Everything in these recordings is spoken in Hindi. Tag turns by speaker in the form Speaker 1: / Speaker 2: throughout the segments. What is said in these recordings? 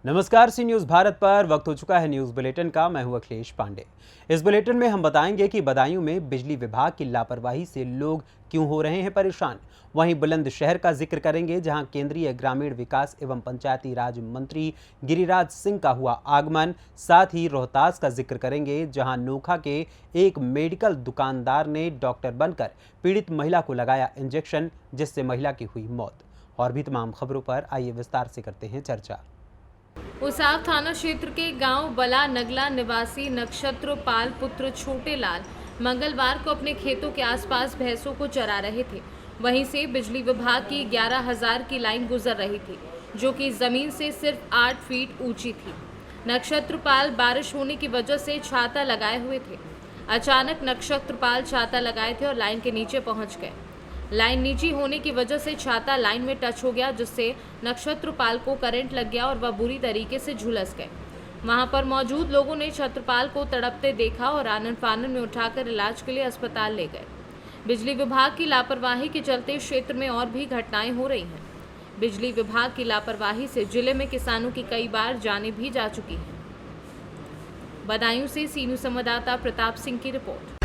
Speaker 1: नमस्कार, सी न्यूज़ भारत पर वक्त हो चुका है न्यूज़ बुलेटिन का। मैं हूं अखिलेश पांडे। इस बुलेटिन में हम बताएंगे कि बदायूं में बिजली विभाग की लापरवाही से लोग क्यों हो रहे हैं परेशान। वहीं बुलंदशहर का जिक्र करेंगे, जहां केंद्रीय ग्रामीण विकास एवं पंचायती राज मंत्री गिरिराज सिंह का हुआ आगमन। साथ ही रोहतास का जिक्र करेंगे, जहां नोखा के एक मेडिकल दुकानदार ने डॉक्टर बनकर पीड़ित महिला को लगाया इंजेक्शन, जिससे महिला की हुई मौत। और भी तमाम खबरों पर आइए विस्तार से करते हैं चर्चा।
Speaker 2: उसाव थाना क्षेत्र के गांव बला नगला निवासी नक्षत्र पाल पुत्र छोटे लाल मंगलवार को अपने खेतों के आसपास भैंसों को चरा रहे थे। वहीं से बिजली विभाग की 11,000 की लाइन गुजर रही थी, जो कि जमीन से सिर्फ 8 फीट ऊंची थी। नक्षत्र पाल बारिश होने की वजह से छाता लगाए हुए थे। अचानक नक्षत्र पाल छाता लगाए थे और लाइन के नीचे पहुंच गए। लाइन नीची होने की वजह से छाता लाइन में टच हो गया, जिससे नक्षत्रपाल को करंट लग गया और वह बुरी तरीके से झुलस गए। वहां पर मौजूद लोगों ने छत्रपाल को तड़पते देखा और आनन फानन में उठाकर इलाज के लिए अस्पताल ले गए। बिजली विभाग की लापरवाही के चलते क्षेत्र में और भी घटनाएं हो रही हैं। बिजली विभाग की लापरवाही से जिले में किसानों की कई बार जानें भी जा चुकी हैं। बदायूं से सी न्यूज़ संवाददाता प्रताप सिंह की रिपोर्ट।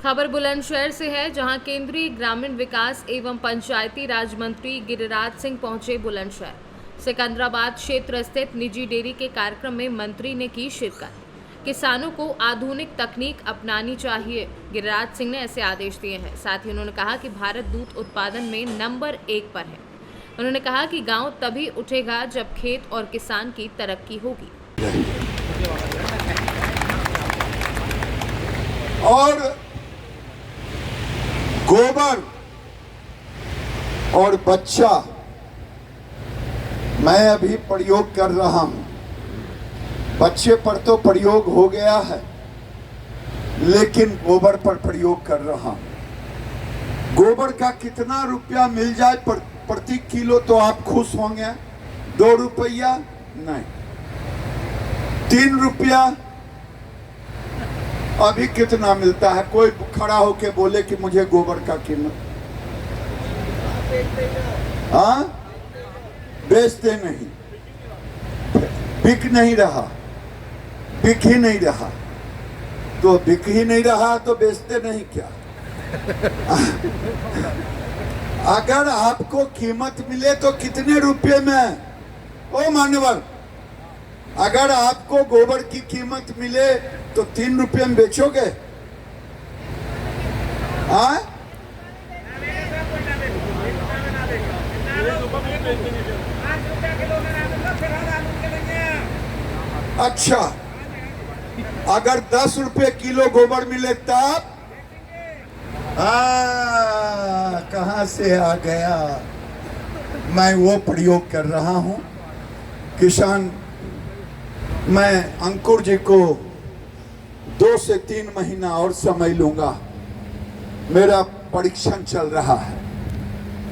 Speaker 2: खबर बुलंदशहर से है, जहां केंद्रीय ग्रामीण विकास एवं पंचायती राज मंत्री गिरिराज सिंह पहुंचे बुलंदशहर। सिकंदराबाद क्षेत्र स्थित निजी डेयरी के कार्यक्रम में मंत्री ने की शिरकत। किसानों को आधुनिक तकनीक अपनानी चाहिए, गिरिराज सिंह ने ऐसे आदेश दिए हैं। साथ ही उन्होंने कहा कि भारत दूध उत्पादन में नंबर 1 पर है। उन्होंने कहा कि गाँव तभी उठेगा जब खेत और किसान की तरक्की होगी।
Speaker 3: और गोबर और बच्चा मैं अभी प्रयोग कर रहा हूं। बच्चे पर तो प्रयोग हो गया है, लेकिन गोबर पर प्रयोग कर रहा हूं। गोबर का कितना रुपया मिल जाए प्रति किलो तो आप खुश होंगे? 2 रुपया नहीं, 3 रुपया। अभी कितना मिलता है? कोई खड़ा होके बोले कि मुझे गोबर का कीमत। हाँ, बेचते नहीं, बिक नहीं रहा, बिक ही नहीं रहा। तो बिक ही नहीं रहा तो बेचते नहीं क्या? अगर आपको कीमत मिले तो कितने रुपए में? ओ मान्यवर, अगर आपको गोबर की कीमत मिले तो 3 रुपये में बेचोगे? हाँ? अच्छा, अगर 10 रुपये किलो गोबर मिले तब? कहां से आ गया? मैं वो प्रयोग कर रहा हूं। किसान, मैं अंकुर जी को 2 से 3 महीना और समय लूंगा। मेरा परीक्षण चल रहा है।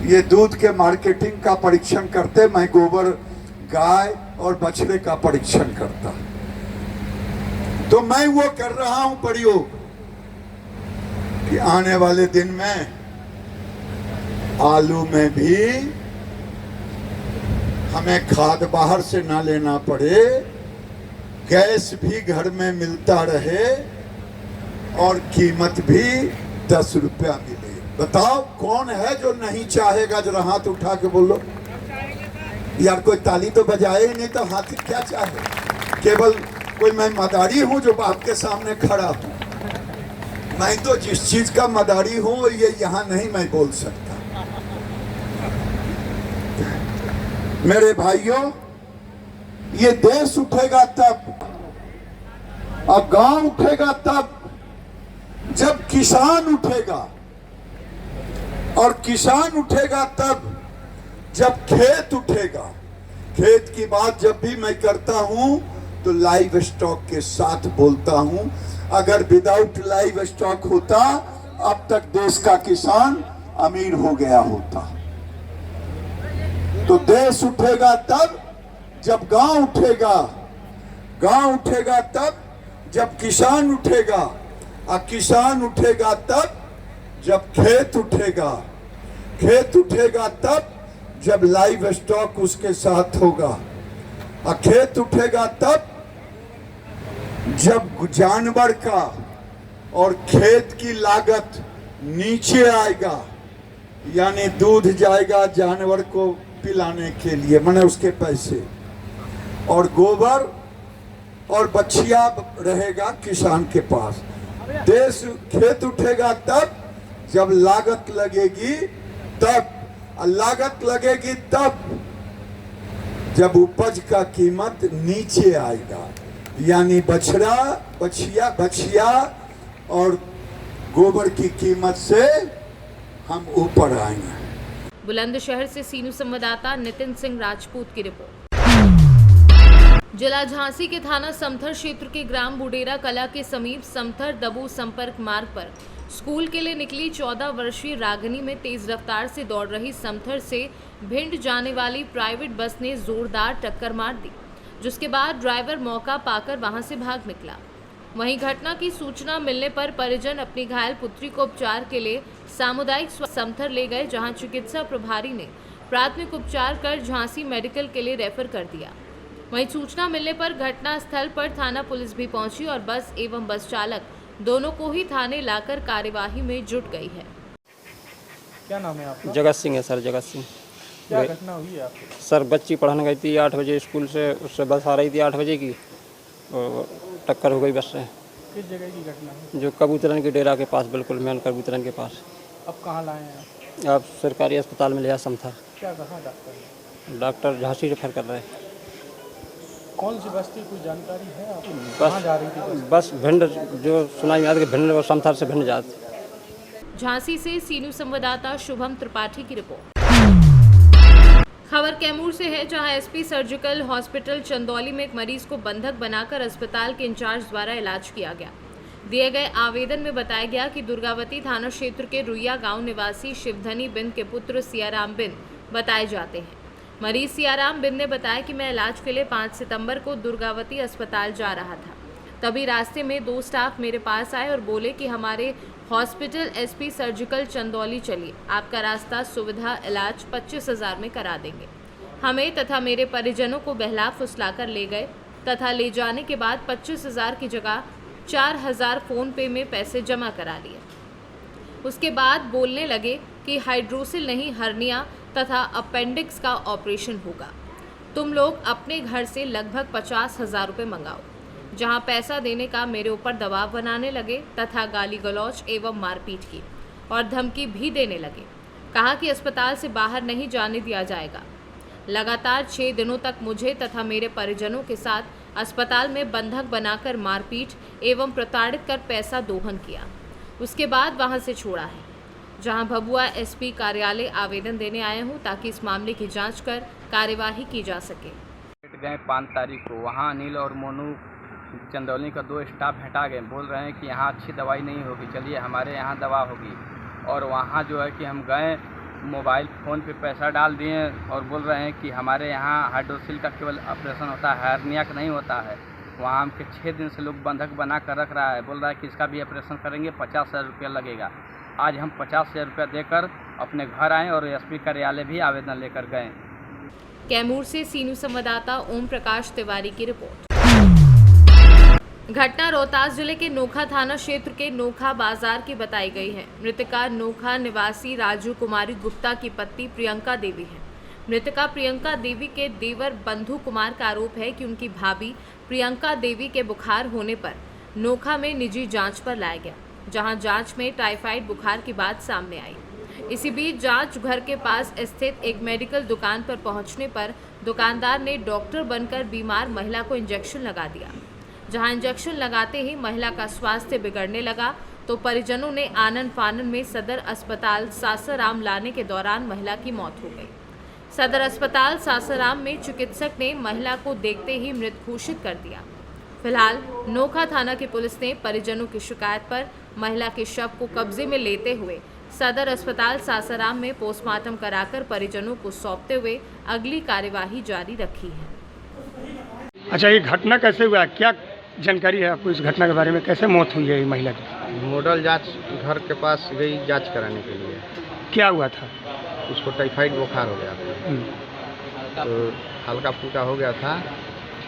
Speaker 3: ये दूध के मार्केटिंग का परीक्षण करते, मैं गोबर गाय और बछड़े का परीक्षण करता। तो मैं वो कर रहा हूं प्रयोग कि आने वाले दिन में आलू में भी हमें खाद बाहर से ना लेना पड़े, गैस भी घर में मिलता रहे और कीमत भी 10 रुपया मिले। बताओ कौन है जो नहीं चाहेगा? जरा हाथ उठा के बोलो यार। कोई ताली तो बजाए ही नहीं, तो हाथ क्या चाहे? केवल कोई मैं मदारी हूं जो बाप के सामने खड़ा हूं। मैं तो जिस चीज का मदारी हूं ये यहां नहीं मैं बोल सकता। मेरे भाइयों, ये देश उठेगा तब और गांव उठेगा तब जब किसान उठेगा, और किसान उठेगा तब जब खेत उठेगा। खेत की बात जब भी मैं करता हूं तो लाइव स्टॉक के साथ बोलता हूं। अगर विदाउट लाइव स्टॉक होता, अब तक देश का किसान अमीर हो गया होता। तो देश उठेगा तब जब गांव उठेगा, गांव उठेगा तब जब किसान उठेगा, और किसान उठेगा तब जब खेत उठेगा, खेत उठेगा तब जब लाइव स्टॉक उसके साथ होगा। और खेत उठेगा तब जब जानवर का और खेत की लागत नीचे आएगा, यानी दूध जाएगा जानवर को पिलाने के लिए, माने उसके पैसे, और गोबर और बछिया रहेगा किसान के पास। देश खेत उठेगा तब जब लागत लगेगी, तब लागत लगेगी तब जब उपज का कीमत नीचे आएगा, यानी बछिया और गोबर की कीमत से हम ऊपर आएंगे।
Speaker 2: बुलंदशहर से सीनू संवाददाता नितिन सिंह राजपूत की रिपोर्ट। जिला झांसी के थाना समथर क्षेत्र के ग्राम बुडेरा कला के समीप समथर दबू संपर्क मार्ग पर स्कूल के लिए निकली 14 वर्षीय रागिनी में तेज रफ्तार से दौड़ रही समथर से भिंड जाने वाली प्राइवेट बस ने जोरदार टक्कर मार दी, जिसके बाद ड्राइवर मौका पाकर वहां से भाग निकला। वहीं घटना की सूचना मिलने पर परिजन अपनी घायल पुत्री को उपचार के लिए सामुदायिक समथर ले गए, जहां चिकित्सा प्रभारी ने प्राथमिक उपचार कर झांसी मेडिकल के लिए रेफर कर दिया। वहीं सूचना मिलने पर घटना स्थल पर थाना पुलिस भी पहुंची और बस एवं बस चालक दोनों को ही थाने लाकर कार्यवाही में जुट गई है।
Speaker 4: क्या नाम है आपका?
Speaker 5: जगत सिंह है सर, जगत सिंह।
Speaker 4: क्या घटना हुई है आपको?
Speaker 5: सर बच्ची पढ़ने गई थी 8 बजे स्कूल से, उससे बस आ रही थी 8 बजे की, और टक्कर हो गई बस से।
Speaker 4: किस जगह की घटना है?
Speaker 5: जो कबूतरन के डेरा के पास, बिल्कुल मेन कबूतरन के पास।
Speaker 4: अब कहाँ लाए हैं आप?
Speaker 5: आप सरकारी अस्पताल में ले जा समथर।
Speaker 4: क्या कहा डॉक्टर ने?
Speaker 5: डॉक्टर झांसी रेफर कर रहे हैं।
Speaker 4: कौन सी बस थी, कोई जानकारी है आपको?
Speaker 5: बस
Speaker 4: कहाँ जा रही थी
Speaker 5: बस भिंड, जो सुनाई में आता है कि भिंड और समथर से भिंड जाती।
Speaker 2: झांसी से सीनू संवाददाता शुभम त्रिपाठी की रिपोर्ट। खबर कैमूर से है, जहां एसपी सर्जिकल हॉस्पिटल चंदौली में एक मरीज को बंधक बनाकर अस्पताल के इंचार्ज द्वारा इलाज किया गया। दिए गए आवेदन में बताया गया कि दुर्गावती थाना क्षेत्र के रुइया गांव निवासी शिवधनी बिंद के पुत्र सियाराम बिंद बताए जाते हैं। मरीज सियाराम बिंद ने बताया कि मैं इलाज के लिए 5 सितंबर को दुर्गावती अस्पताल जा रहा था। तभी रास्ते में 2 स्टाफ मेरे पास आए और बोले कि हमारे हॉस्पिटल एसपी सर्जिकल चंदौली चलिए, आपका रास्ता सुविधा इलाज 25,000 में करा देंगे। हमें तथा मेरे परिजनों को बहला फुसला कर ले गए तथा ले जाने के बाद 25,000 की जगह 4,000 फ़ोन पे में पैसे जमा करा लिए। उसके बाद बोलने लगे कि हाइड्रोसिल नहीं, हर्निया तथा अपेंडिक्स का ऑपरेशन होगा। तुम लोग अपने घर से लगभग 50,000 रुपये मंगाओ। जहां पैसा देने का मेरे ऊपर दबाव बनाने लगे तथा गाली गलौज एवं मारपीट की और धमकी भी देने लगे। कहा कि अस्पताल से बाहर नहीं जाने दिया जाएगा। लगातार 6 दिनों तक मुझे तथा मेरे परिजनों के साथ अस्पताल में बंधक बनाकर मारपीट एवं प्रताड़ित कर पैसा दोहन किया। उसके बाद वहां से छोड़ा है, जहां भभुआ एसपी कार्यालय आवेदन देने आए हूं ताकि इस मामले की जांच कर कार्यवाही की जा सके।
Speaker 6: गए 5 तारीख को, वहाँ अनिल और मोनू चंदौली का 2 स्टाफ हटा गए। बोल रहे हैं कि यहाँ अच्छी दवाई नहीं होगी, चलिए हमारे यहाँ दवा होगी। और वहाँ जो है कि हम गए, मोबाइल फ़ोन पे पैसा डाल दिए और बोल रहे हैं कि हमारे यहाँ हाइड्रोसिल का केवल ऑपरेशन होता है, हर्निया का नहीं होता है। वहाँ हमके 6 दिन से लोग बंधक बना कर रख रहा है। बोल रहा है कि इसका भी ऑपरेशन करेंगे, 50,000 रुपया लगेगा। आज हम 50,000 रुपया देकर अपने घर आए और एसपी कार्यालय भी आवेदन लेकर गए।
Speaker 2: कैमूर से सीनू संवाददाता ओम प्रकाश तिवारी की रिपोर्ट। घटना रोहतास जिले के नोखा थाना क्षेत्र के नोखा बाजार की बताई गई है। मृतका नोखा निवासी राजू कुमारी गुप्ता की पत्नी प्रियंका देवी है। मृतका प्रियंका देवी के देवर बंधु कुमार का आरोप है कि उनकी भाभी प्रियंका देवी के बुखार होने पर नोखा में निजी जांच पर लाया गया, जहां जांच में टाइफाइड बुखार की बात सामने आई। इसी बीच जांच घर के पास स्थित एक मेडिकल दुकान पर पहुंचने पर दुकानदार ने डॉक्टर बनकर बीमार महिला को इंजेक्शन लगा दिया। जहां इंजेक्शन लगाते ही महिला का स्वास्थ्य बिगड़ने लगा तो परिजनों ने आनन फानन में सदर अस्पताल सासाराम लाने के दौरान महिला की मौत हो गई। सदर अस्पताल सासाराम में चिकित्सक ने महिला को देखते ही मृत घोषित कर दिया। फिलहाल नोखा थाना की पुलिस ने परिजनों की शिकायत पर महिला के शव को कब्जे में लेते हुए सदर अस्पताल सासाराम में पोस्टमार्टम कराकर परिजनों को सौंपते हुए अगली कार्यवाही जारी रखी है।
Speaker 4: अच्छा, ये घटना कैसे हुआ, क्या जानकारी है आपको इस घटना के बारे में? कैसे मौत हुई है ये महिला की?
Speaker 7: मॉडल जांच घर के पास गई जांच कराने के लिए।
Speaker 4: क्या हुआ था?
Speaker 7: उसको टाइफाइड बुखार हो गया था, तो हल्का फुल्का हो गया था।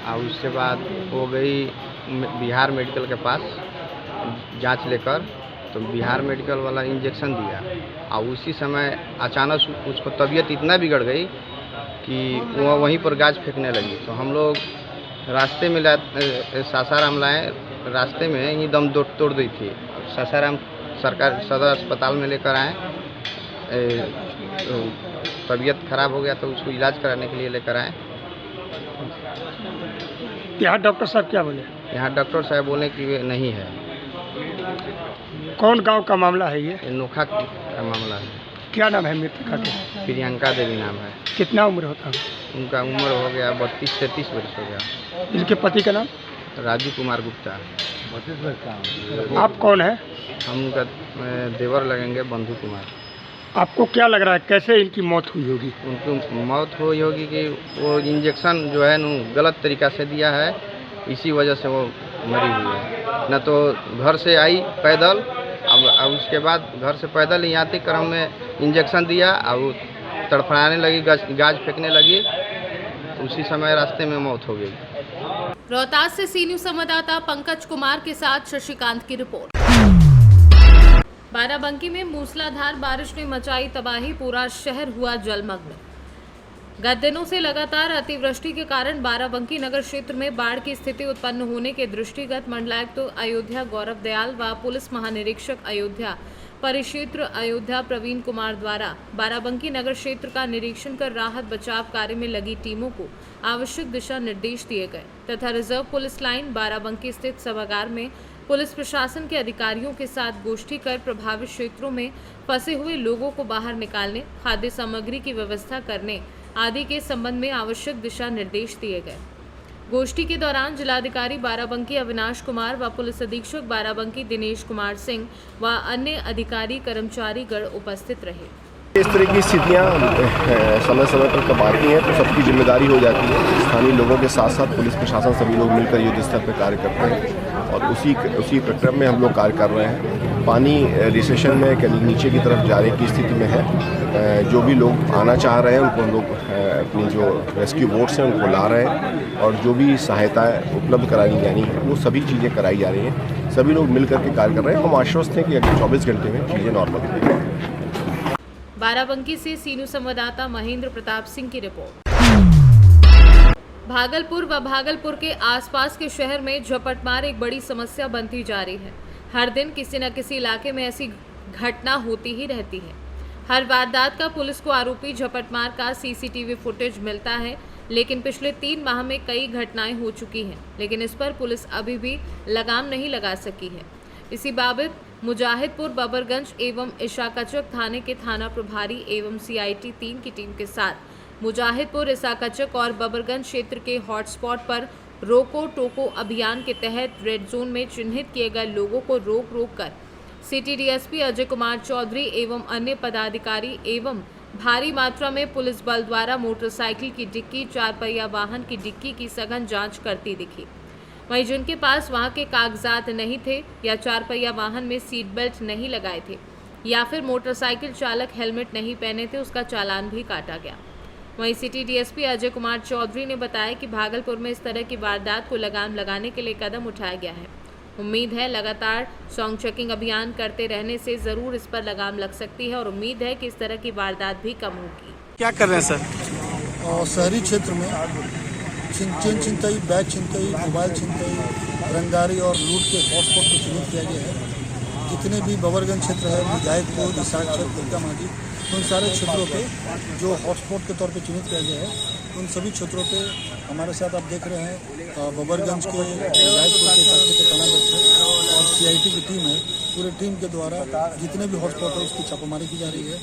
Speaker 7: और उसके बाद वो गई बिहार मेडिकल के पास जांच लेकर, तो बिहार मेडिकल वाला इंजेक्शन दिया और उसी समय अचानक उसको तबीयत इतना बिगड़ गई कि वो वहीं पर गाज फेंकने लगी। तो हम लोग रास्ते में सासाराम लाए, रास्ते में ही दम तोड़ दी थी। सासाराम सरकार सदर अस्पताल में लेकर आए, तबीयत खराब हो गया तो उसको इलाज कराने के लिए लेकर आए।
Speaker 4: यहाँ डॉक्टर साहब क्या बोले?
Speaker 7: यहाँ डॉक्टर साहब बोले कि वे नहीं है।
Speaker 4: कौन गांव का मामला है ये?
Speaker 7: नोखा का मामला है।
Speaker 4: क्या नाम है मृतका के?
Speaker 7: प्रियंका देवी नाम है।
Speaker 4: कितना उम्र होता है?
Speaker 7: उनका उम्र हो गया 32-33 वर्ष हो गया।
Speaker 4: इनके पति का नाम?
Speaker 7: राजू कुमार गुप्ता।
Speaker 4: आप कौन है?
Speaker 7: हम उनका देवर लगेंगे, बंधु कुमार।
Speaker 4: आपको क्या लग रहा है कैसे इनकी मौत हुई होगी?
Speaker 7: उनको मौत हुई होगी कि वो इंजेक्शन जो है न गलत तरीक़ा से दिया है, इसी वजह से वो मरी हुई है। न तो घर से आई पैदल, अब उसके बाद घर से पैदल ही आते क्रम में इंजेक्शन दिया और तड़फड़ाने लगी, गाज फेंकने लगी, उसी समय रास्ते में मौत हो गई।
Speaker 2: रोहतास से सी न्यूज़ संवाददाता पंकज कुमार के साथ शशिकांत की रिपोर्ट। बाराबंकी में मूसलाधार बारिश ने मचाई तबाही, पूरा शहर हुआ जलमग्न। गत दिनों से लगातार अतिवृष्टि के कारण बाराबंकी नगर क्षेत्र में बाढ़ की स्थिति उत्पन्न होने के दृष्टिगत मंडलायुक्त अयोध्या गौरव दयाल व पुलिस महानिरीक्षक अयोध्या परिक्षेत्र अयोध्या प्रवीण कुमार द्वारा बाराबंकी नगर क्षेत्र का निरीक्षण कर राहत बचाव कार्य में लगी टीमों को आवश्यक दिशा निर्देश दिए गए तथा रिजर्व पुलिस लाइन बाराबंकी स्थित सभागार में पुलिस प्रशासन के अधिकारियों के साथ गोष्ठी कर प्रभावित क्षेत्रों में फंसे हुए लोगों को बाहर निकालने, खाद्य सामग्री की व्यवस्था करने आदि के संबंध में आवश्यक दिशा निर्देश दिए गए। गोष्ठी के दौरान जिलाधिकारी बाराबंकी अविनाश कुमार व पुलिस अधीक्षक बाराबंकी दिनेश कुमार सिंह व अन्य अधिकारी कर्मचारी गण उपस्थित रहे।
Speaker 8: इस तरह की स्थितियाँ समय समय पर कब आती हैं तो सबकी जिम्मेदारी हो जाती है। स्थानीय लोगों के साथ साथ पुलिस प्रशासन सभी लोग मिलकर युद्ध स्तर पर कार्य करते हैं और उसी प्रक्रम में हम लोग कार्य कर रहे हैं। पानी रिसेशन में कहीं नीचे की तरफ जाने की स्थिति में है। जो भी लोग आना चाह रहे हैं उनको हम लोग अपनी जो रेस्क्यू बोट्स हैं उनको ला रहे हैं और जो भी सहायता उपलब्ध कराई जानी है वो सभी चीज़ें कराई जा रही हैं। सभी लोग मिल करके कार्य कर रहे हैं। हम आश्वस्त हैं कि अगले 24 घंटे में चीज़ें नॉर्मल हो जाएंगी।
Speaker 2: बाराबंकी से सीनू संवाददाता महेंद्र प्रताप सिंह की रिपोर्ट। भागलपुर व भागलपुर के आसपास के शहर में झपटमार एक बड़ी समस्या बनती जा रही है। हर दिन किसी न किसी इलाके में ऐसी घटना होती ही रहती है। हर वारदात का पुलिस को आरोपी झपटमार का सीसीटीवी फुटेज मिलता है, लेकिन पिछले 3 माह में कई घटनाएं हो चुकी हैं, लेकिन इस पर पुलिस अभी भी लगाम नहीं लगा सकी है। इसी बाबत मुजाहिदपुर बबरगंज एवं इशाकचक थाने के थाना प्रभारी एवं CIT 3 की टीम के साथ मुजाहिदपुर, इशाकचक और बबरगंज क्षेत्र के हॉटस्पॉट पर रोको टोको अभियान के तहत रेड जोन में चिन्हित किए गए लोगों को रोक कर सिटी DSP अजय कुमार चौधरी एवं अन्य पदाधिकारी एवं भारी मात्रा में पुलिस बल द्वारा मोटरसाइकिल की डिक्की, 4 पहिया वाहन की डिक्की की सघन जांच करती दिखी। वहीं जिनके पास वहां के कागजात नहीं थे या 4 पहिया वाहन में सीट बेल्ट नहीं लगाए थे या फिर मोटरसाइकिल चालक हेलमेट नहीं पहने थे, उसका चालान भी काटा गया। वहीं सिटी DSP अजय कुमार चौधरी ने बताया कि भागलपुर में इस तरह की वारदात को लगाम लगाने के लिए कदम उठाया गया है। उम्मीद है लगातार सॉन्ग चेकिंग अभियान करते रहने से जरूर इस पर लगाम लग सकती है और उम्मीद है कि इस तरह की वारदात भी कम होगी।
Speaker 9: क्या कर रहे हैं सर?
Speaker 10: शहरी क्षेत्र में चेन छिनतई, बैग छिनतई, मोबाइल छिनतई, रंगदारी और लूट के हॉटस्पॉट को चिन्हित किया गया है। जितने भी बबरगंज क्षेत्र है, मुजाहिदपुर, इशाकचक, तिलका मांझी, उन सारे क्षेत्रों पे जो हॉटस्पॉट के तौर पे चिन्हित किया गया है, उन सभी क्षेत्रों पे हमारे साथ आप देख रहे हैं बबरगंज के, मुजाहिदपुर के शाखा के थानाध्यक्ष और CIT की टीम है। पूरे टीम के द्वारा जितने भी हॉटस्पॉट है उसकी छापामारी की जा रही है,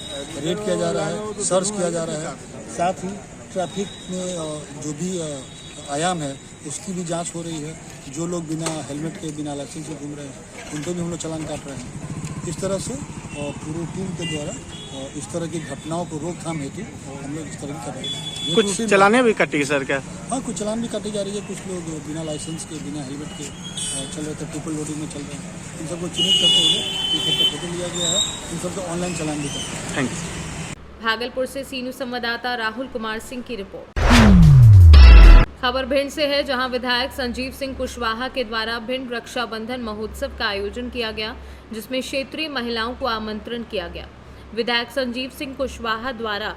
Speaker 10: रेड किया जा रहा है, सर्च किया जा रहा है। साथ ही ट्रैफिक में जो भी आयाम है उसकी भी जांच हो रही है। जो लोग बिना हेलमेट के, बिना लाइसेंस के घूम रहे हैं उन पर भी हम लोग चालान काट रहे हैं। इस तरह से पूरी टीम के द्वारा इस तरह की घटनाओं को रोकथाम हेतु हम लोग इस तरह की कर रहे हैं।
Speaker 9: कुछ चलाने भी काटी सर क्या?
Speaker 10: हाँ, कुछ चलान भी काटी जा रही है। कुछ लोग बिना लाइसेंस के, बिना हेलमेट के चल रहे थे, ट्रिपल लोडिंग में चल रहे हैं। इन सबको चिन्हित करते हुए इन सबका फोटो लिया गया है। इन सबको ऑनलाइन चलान भी करते हैं।
Speaker 9: Thank you.
Speaker 2: भागलपुर से सीनू संवाददाता राहुल कुमार सिंह की रिपोर्ट। खबर भिंड से है, जहां विधायक संजीव सिंह कुशवाहा के द्वारा भिंड रक्षाबंधन महोत्सव का आयोजन किया गया, जिसमें क्षेत्रीय महिलाओं को आमंत्रण किया गया। विधायक संजीव सिंह कुशवाहा द्वारा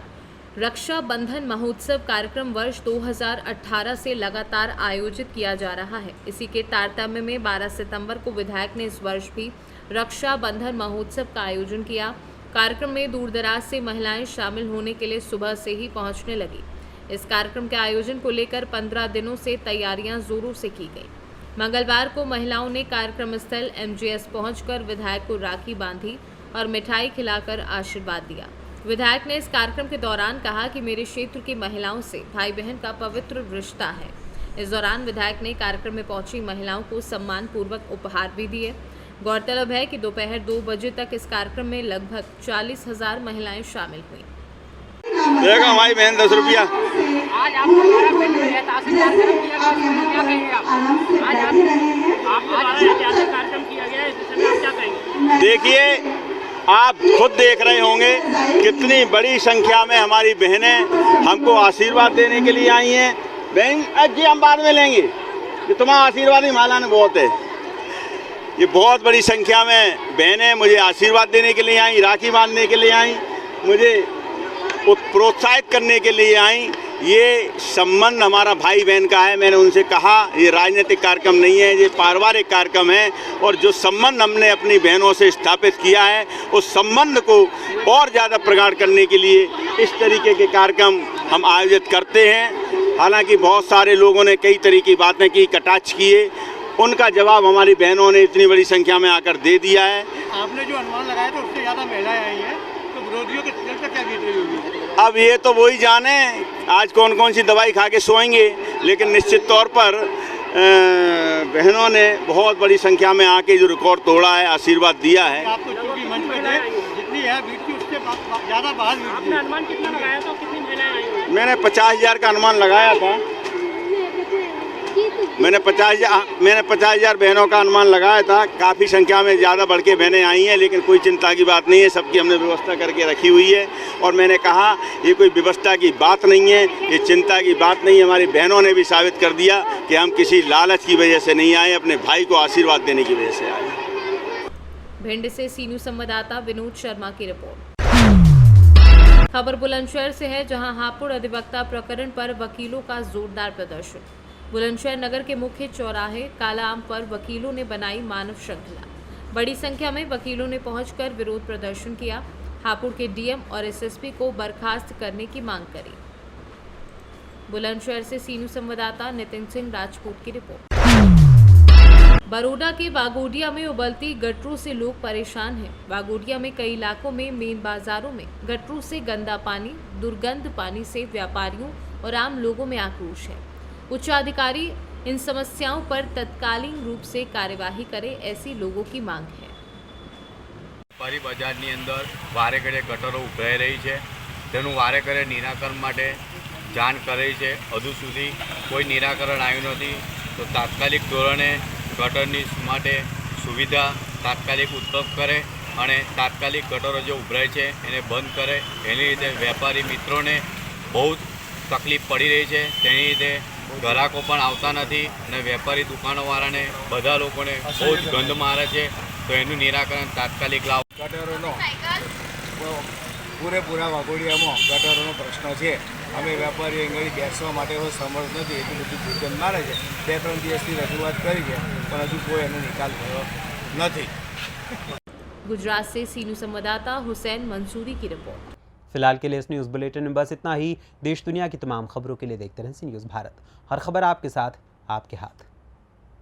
Speaker 2: रक्षाबंधन महोत्सव कार्यक्रम वर्ष 2018 से लगातार आयोजित किया जा रहा है। इसी के तारतम्य में 12 सितंबर को विधायक ने इस वर्ष भी रक्षाबंधन महोत्सव का आयोजन किया। कार्यक्रम में दूरदराज से महिलाएं शामिल होने के लिए सुबह से ही पहुंचने लगी। इस कार्यक्रम के आयोजन को लेकर 15 दिनों से तैयारियां जोरों से की गई। मंगलवार को महिलाओं ने कार्यक्रम स्थल MGS पहुंचकर विधायक को राखी बांधी और मिठाई खिलाकर आशीर्वाद दिया। विधायक ने इस कार्यक्रम के दौरान कहा कि मेरे क्षेत्र की महिलाओं से भाई बहन का पवित्र रिश्ता है। इस दौरान विधायक ने कार्यक्रम में पहुंची महिलाओं को सम्मान पूर्वक उपहार भी दिए। गौरतलब है कि दोपहर 2 बजे तक इस कार्यक्रम में लगभग 40,000 महिलाएं शामिल हुई।
Speaker 11: देगा हमारी बहन 10 रुपया।
Speaker 12: आज आपको हमारा भिंड में ऐतिहासिक कार्यक्रम किया गया, क्या कहेंगे आप? आज ऐतिहासिक कार्यक्रम किया गया है, इस विषय में आप क्या कहेंगे?
Speaker 11: देखिए, आप खुद देख रहे होंगे कितनी बड़ी संख्या में हमारी बहनें हमको आशीर्वाद देने के लिए आई हैं। बहन जी हम बाद में लेंगे, ये तुम्हारा आशीर्वाद ही मालाना बहुत है। ये बहुत बड़ी संख्या में बहनें मुझे आशीर्वाद देने के लिए आई, राखी बांधने के लिए आई, मुझे प्रोत्साहित करने के लिए आई। ये संबंध हमारा भाई बहन का है। मैंने उनसे कहा ये राजनीतिक कार्यक्रम नहीं है, ये पारिवारिक कार्यक्रम है, और जो संबंध हमने अपनी बहनों से स्थापित किया है उस संबंध को और ज़्यादा प्रगाढ़ करने के लिए इस तरीके के कार्यक्रम हम आयोजित करते हैं। हालांकि बहुत सारे लोगों ने कई तरह की बातें की, कटाक्ष किए, उनका जवाब हमारी बहनों ने इतनी बड़ी संख्या में आकर दे दिया है।
Speaker 4: आपने जो अनुमान लगाया था उससे ज़्यादा महिलाएं आई हैं, तो विरोधियों के दिल पर क्या बीत रही होगी?
Speaker 11: अब ये तो वही जाने आज कौन कौन सी दवाई खा के सोएंगे, लेकिन निश्चित तौर पर बहनों ने बहुत बड़ी संख्या में आके जो रिकॉर्ड तोड़ा है, आशीर्वाद दिया है।
Speaker 4: आप तो चूंकि मंच पे थे, जितनी है भीड़ की उससे ज़्यादा बाहर भीड़ थी।
Speaker 12: आपने अनुमान कितना लगाया था, कितनी महिलाएं आई होंगी?
Speaker 11: मैंने 50,000 का अनुमान लगाया था। मैंने 50,000 बहनों का अनुमान लगाया था। काफ़ी संख्या में ज़्यादा बढ़ के बहनें आई हैं, लेकिन कोई चिंता की बात नहीं है, सबकी हमने व्यवस्था करके रखी हुई है। और मैंने कहा ये कोई व्यवस्था की बात नहीं है, ये चिंता की बात नहीं है। हमारी बहनों ने भी साबित कर दिया कि हम किसी लालच की वजह से नहीं आए, अपने भाई को आशीर्वाद देने की वजह से आए।
Speaker 2: भिंड से सीनू संवाददाता विनोद शर्मा की रिपोर्ट। खबर बुलंदशहर से है, जहां हापुड़ अधिवक्ता प्रकरण पर वकीलों का जोरदार प्रदर्शन। बुलंदशहर नगर के मुख्य चौराहे काला आम पर वकीलों ने बनाई मानव श्रृंखला। बड़ी संख्या में वकीलों ने पहुंचकर विरोध प्रदर्शन किया। हापुड़ के DM और SSP को बर्खास्त करने की मांग करी। बुलंदशहर से सीनू संवाददाता नितिन सिंह राजपूत की रिपोर्ट। बरोडा के वागोडिया में उबलती गटरों से लोग परेशान हैं। वागोडिया में कई इलाकों में मेन बाजारों में गटरों से गंदा पानी, दुर्गंध पानी से व्यापारियों और आम लोगों में आक्रोश है। उच्चाधिकारी इन समस्याओं पर तत्कालीन रूप से कार्यवाही करे, ऐसी लोगों की मांग है।
Speaker 13: વેપારી બજારની અંદર વારે ઘડે ગટરો ઉભરાઈ રહી છે, તેનું વારે ઘડે નિરાકરણ માટે જાણ કરી છે, હજુ સુધી કોઈ નિરાકરણ આવ્યું નથી। તો તાત્કાલિક ધોરણે ગટરની માટે સુવિધા તાત્કાલિક ઉત્પન્ન કરે અને તાત્કાલિક ગટરો જે ઉભરાય છે એને બંધ કરે। એની રીતે વેપારી મિત્રોને બહુ તકલીફ પડી રહી છે, તેની રીતે ગ્રાહકો પણ આવતા નથી અને વેપારી દુકાનોવાળાને બધા લોકોને બહુ જ ગંધ મારે છે। તો એનું નિરાકરણ તાત્કાલિક લાવો।
Speaker 14: ગટરોનો પૂરેપૂરા વાઘોડિયામાં ગટરોનો પ્રશ્ન છે। અમે વેપારીઓ અહીં બેસવા માટે સમર્થ નથી, એટલું બધું દુર્ગંધ મારે છે। 2-3 દિવસથી રજૂઆત કરી છે, પણ હજુ કોઈ એનો નિકાલ થયો નથી।
Speaker 2: गुजरात से सीनू संवाददाता हुसैन मंसूरी की रिपोर्ट।
Speaker 1: फिलहाल के लिए इस न्यूज़ बुलेटिन में बस इतना ही। देश दुनिया की तमाम खबरों के लिए देखते रहें सी न्यूज़ भारत। हर खबर आपके साथ, आपके हाथ।